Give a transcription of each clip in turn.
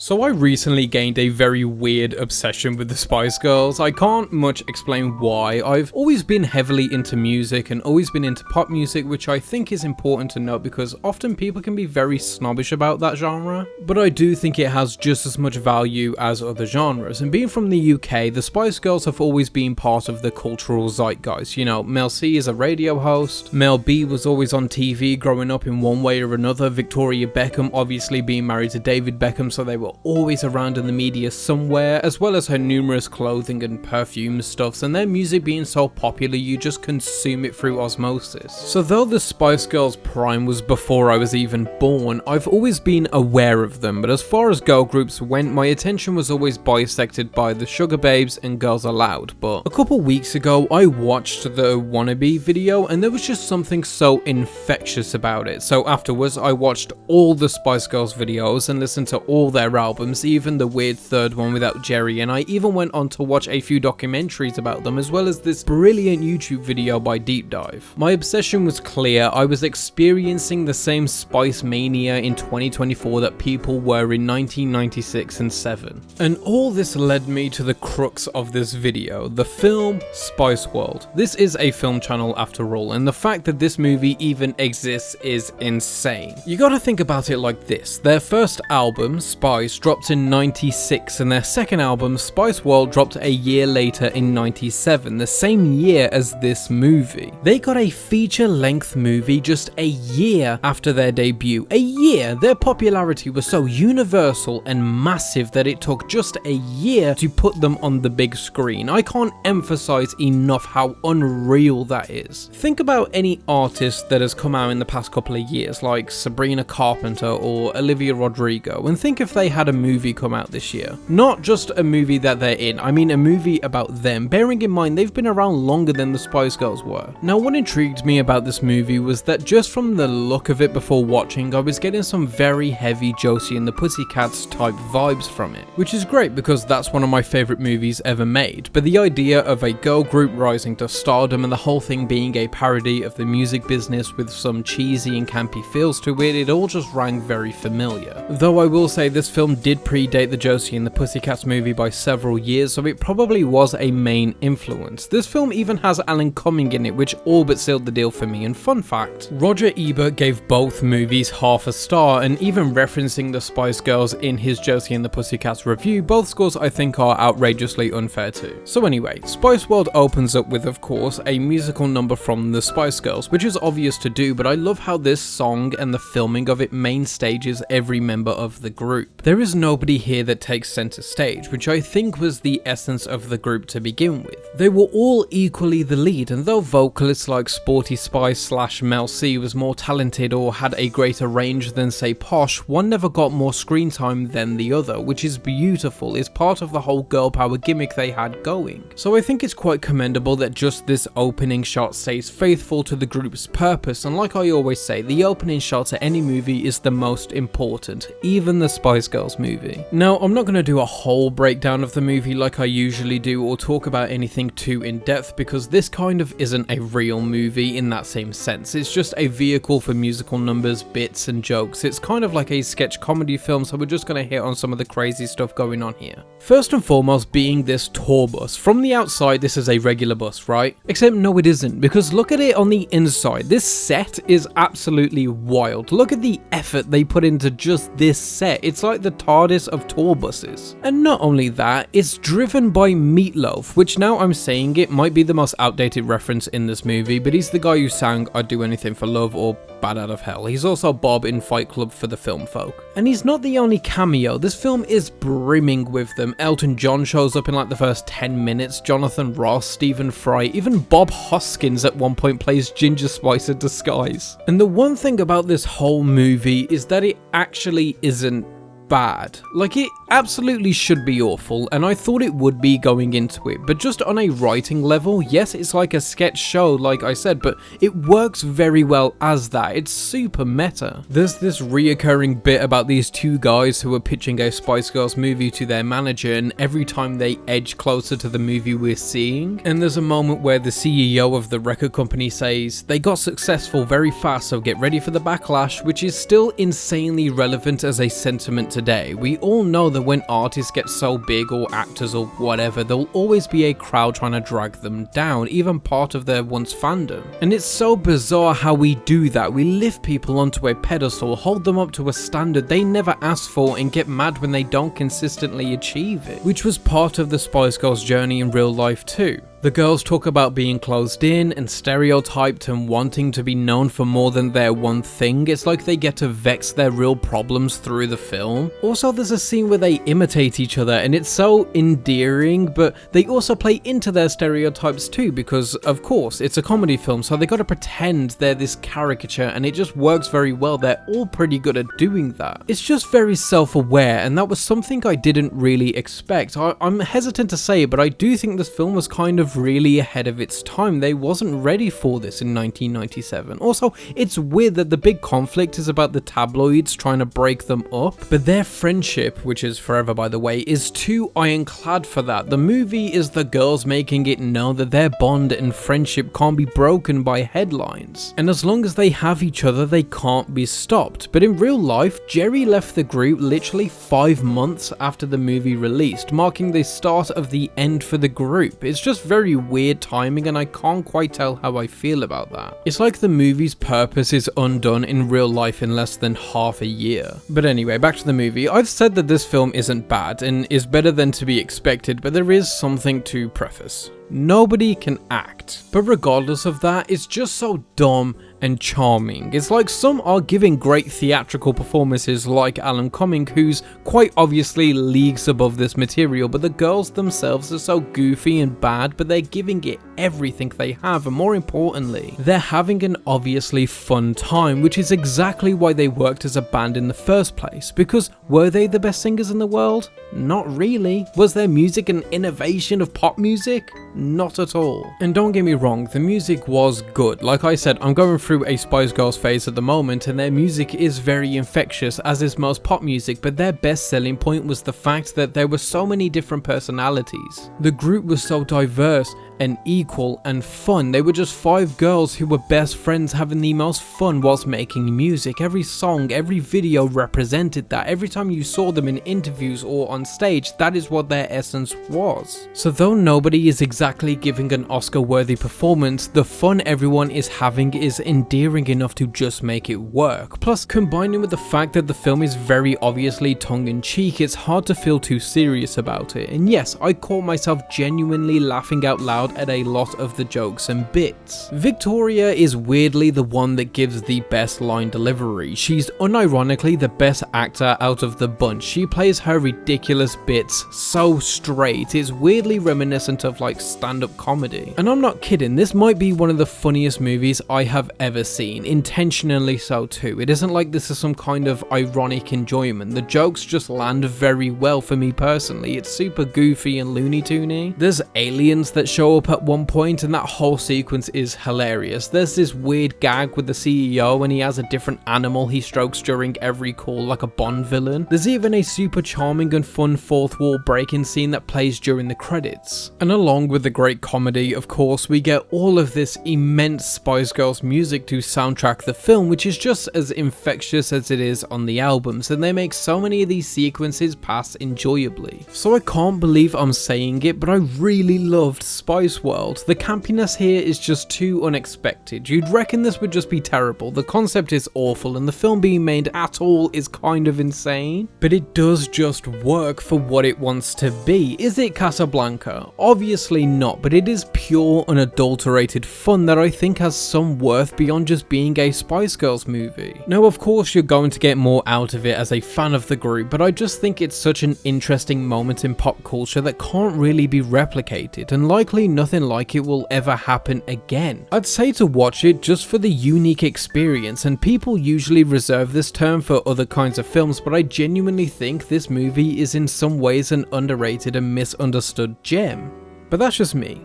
So I recently gained a very weird obsession with the Spice Girls. I can't much explain why. I've always been heavily into music and always been into pop music, which I think is important to note because often people can be very snobbish about that genre. But I do think it has just as much value as other genres. And being from the UK, the Spice Girls have always been part of the cultural zeitgeist. You know, Mel C is a radio host, Mel B was always on TV growing up in one way or another, Victoria Beckham obviously being married to David Beckham, so they were always around in the media somewhere, as well as her numerous clothing and perfume stuffs, and their music being so popular you just consume it through osmosis. So though the Spice Girls prime was before I was even born, I've always been aware of them, but as far as girl groups went, my attention was always bisected by the Sugar Babes and Girls Aloud. But a couple weeks ago I watched the Wannabe video and there was just something so infectious about it, so afterwards I watched all the Spice Girls videos and listened to all their albums, even the weird third one without Jerry, and I even went on to watch a few documentaries about them, as well as this brilliant YouTube video by Deep Dive. My obsession was clear. I was experiencing the same Spice mania in 2024 that people were in 1996 and 7. And all this led me to the crux of this video, the film Spice World. This is a film channel after all, and the fact that this movie even exists is insane. You gotta think about it like this: their first album, Spice, dropped in 96, and their second album, Spice World, dropped a year later in 97, the same year as this movie. They got a feature-length movie just a year after their debut. A year! Their popularity was so universal and massive that it took just a year to put them on the big screen. I can't emphasize enough how unreal that is. Think about any artist that has come out in the past couple of years, like Sabrina Carpenter or Olivia Rodrigo, and think if they had a movie come out this year. Not just a movie that they're in, I mean a movie about them, bearing in mind they've been around longer than the Spice Girls were. Now what intrigued me about this movie was that just from the look of it before watching, I was getting some very heavy Josie and the Pussycats type vibes from it, which is great because that's one of my favourite movies ever made, but the idea of a girl group rising to stardom and the whole thing being a parody of the music business with some cheesy and campy feels to it, it all just rang very familiar. Though I will say this film did predate the Josie and the Pussycats movie by several years, so it probably was a main influence. This film even has Alan Cumming in it, which all but sealed the deal for me. And fun fact, Roger Ebert gave both movies half a star, and even referencing the Spice Girls in his Josie and the Pussycats review, both scores I think are outrageously unfair too. So anyway, Spice World opens up with, of course, a musical number from the Spice Girls, which is obvious to do, but I love how this song and the filming of it main stages every member of the group. There is nobody here that takes center stage, which I think was the essence of the group to begin with. They were all equally the lead, and though vocalists like Sporty Spice / Mel C was more talented or had a greater range than say Posh, one never got more screen time than the other, which is beautiful, is part of the whole girl power gimmick they had going. So I think it's quite commendable that just this opening shot stays faithful to the group's purpose, and like I always say, the opening shot to any movie is the most important, even the Spice Girls movie. Now, I'm not going to do a whole breakdown of the movie like I usually do or talk about anything too in depth because this kind of isn't a real movie in that same sense. It's just a vehicle for musical numbers, bits and jokes. It's kind of like a sketch comedy film, so we're just going to hit on some of the crazy stuff going on here. First and foremost being this tour bus. From the outside this is a regular bus, right? Except no it isn't, because look at it on the inside. This set is absolutely wild. Look at the effort they put into just this set. It's like the TARDIS of tour buses. And not only that, it's driven by Meatloaf, which now I'm saying it might be the most outdated reference in this movie, but he's the guy who sang I'd Do Anything for Love or Bad Out of Hell. He's also Bob in Fight Club for the film folk. And he's not the only cameo. This film is brimming with them. Elton John shows up in like the first 10 minutes, Jonathan Ross, Stephen Fry, even Bob Hoskins at one point plays Ginger Spice in disguise. And the one thing about this whole movie is that it actually isn't bad. Like, it absolutely should be awful, and I thought it would be going into it, but just on a writing level, yes, it's like a sketch show, like I said, but it works very well as that. It's super meta. There's this reoccurring bit about these two guys who are pitching a Spice Girls movie to their manager, and every time they edge closer to the movie we're seeing, and there's a moment where the CEO of the record company says, they got successful very fast, so get ready for the backlash, which is still insanely relevant as a sentiment today. We all know that when artists get so big, or actors or whatever, there'll always be a crowd trying to drag them down, even part of their once fandom. And it's so bizarre how we do that. We lift people onto a pedestal, hold them up to a standard they never asked for, and get mad when they don't consistently achieve it, which was part of the Spice Girls journey in real life too. The girls talk about being closed in and stereotyped and wanting to be known for more than their one thing. It's like they get to vex their real problems through the film. Also, there's a scene where they imitate each other and it's so endearing, but they also play into their stereotypes too, because of course it's a comedy film, so they gotta pretend they're this caricature, and it just works very well. They're all pretty good at doing that. It's just very self-aware, and that was something I didn't really expect. I'm hesitant to say it, but I do think this film was kind of really ahead of its time. They wasn't ready for this in 1997. Also, it's weird that the big conflict is about the tabloids trying to break them up, but their friendship, which is forever by the way, is too ironclad for that. The movie is the girls making it known that their bond and friendship can't be broken by headlines, and as long as they have each other, they can't be stopped. But in real life, Jerry left the group literally 5 months after the movie released, marking the start of the end for the group. It's just very weird timing, and I can't quite tell how I feel about that. It's like the movie's purpose is undone in real life in less than half a year. But anyway, back to the movie. I've said that this film isn't bad and is better than to be expected, but there is something to preface. Nobody can act. But regardless of that, it's just so dumb and charming. It's like some are giving great theatrical performances like Alan Cumming, who's quite obviously leagues above this material, but the girls themselves are so goofy and bad, but they're giving it everything they have, and more importantly, they're having an obviously fun time, which is exactly why they worked as a band in the first place. Because were they the best singers in the world? Not really. Was their music an innovation of pop music? Not at all. And don't get me wrong, the music was good. Like I said, I'm going through a Spice Girls phase at the moment, and their music is very infectious, as is most pop music, but their best selling point was the fact that there were so many different personalities. The group was so diverse and equal and fun. They were just 5 girls who were best friends having the most fun whilst making music. Every song, every video represented that. Every time you saw them in interviews or on stage, that is what their essence was. So though nobody is exactly giving an Oscar-worthy performance, the fun everyone is having is endearing enough to just make it work. Plus, combining with the fact that the film is very obviously tongue-in-cheek, it's hard to feel too serious about it. And yes, I caught myself genuinely laughing out loud at a lot of the jokes and bits. Victoria is weirdly the one that gives the best line delivery. She's unironically the best actor out of the bunch. She plays her ridiculous bits so straight. It's weirdly reminiscent of like stand-up comedy. And I'm not kidding, this might be one of the funniest movies I have ever seen, intentionally so too. It isn't like this is some kind of ironic enjoyment. The jokes just land very well for me personally. It's super goofy and Looney Toony. There's aliens that show up at one point, and that whole sequence is hilarious. There's this weird gag with the CEO, and he has a different animal he strokes during every call, like a Bond villain. There's even a super charming and fun fourth wall breaking scene that plays during the credits. And along with the great comedy, of course, we get all of this immense Spice Girls music to soundtrack the film, which is just as infectious as it is on the albums, and they make so many of these sequences pass enjoyably. So I can't believe I'm saying it, but I really loved Spice World. The campiness here is just too unexpected. You'd reckon this would just be terrible. The concept is awful, and the film being made at all is kind of insane, but it does just work for what it wants to be. Is it Casablanca? Obviously not, but it is pure, unadulterated fun that I think has some worth beyond just being a Spice Girls movie. Now, of course, you're going to get more out of it as a fan of the group, but I just think it's such an interesting moment in pop culture that can't really be replicated, and likely nothing like it will ever happen again. I'd say to watch it just for the unique experience, and people usually reserve this term for other kinds of films, but I genuinely think this movie is in some ways an underrated and misunderstood gem. But that's just me.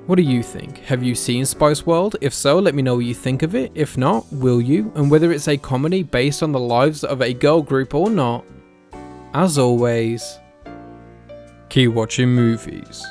What do you think? Have you seen Spice World? If so, let me know what you think of it. If not, will you? And whether it's a comedy based on the lives of a girl group or not. As always, keep watching movies.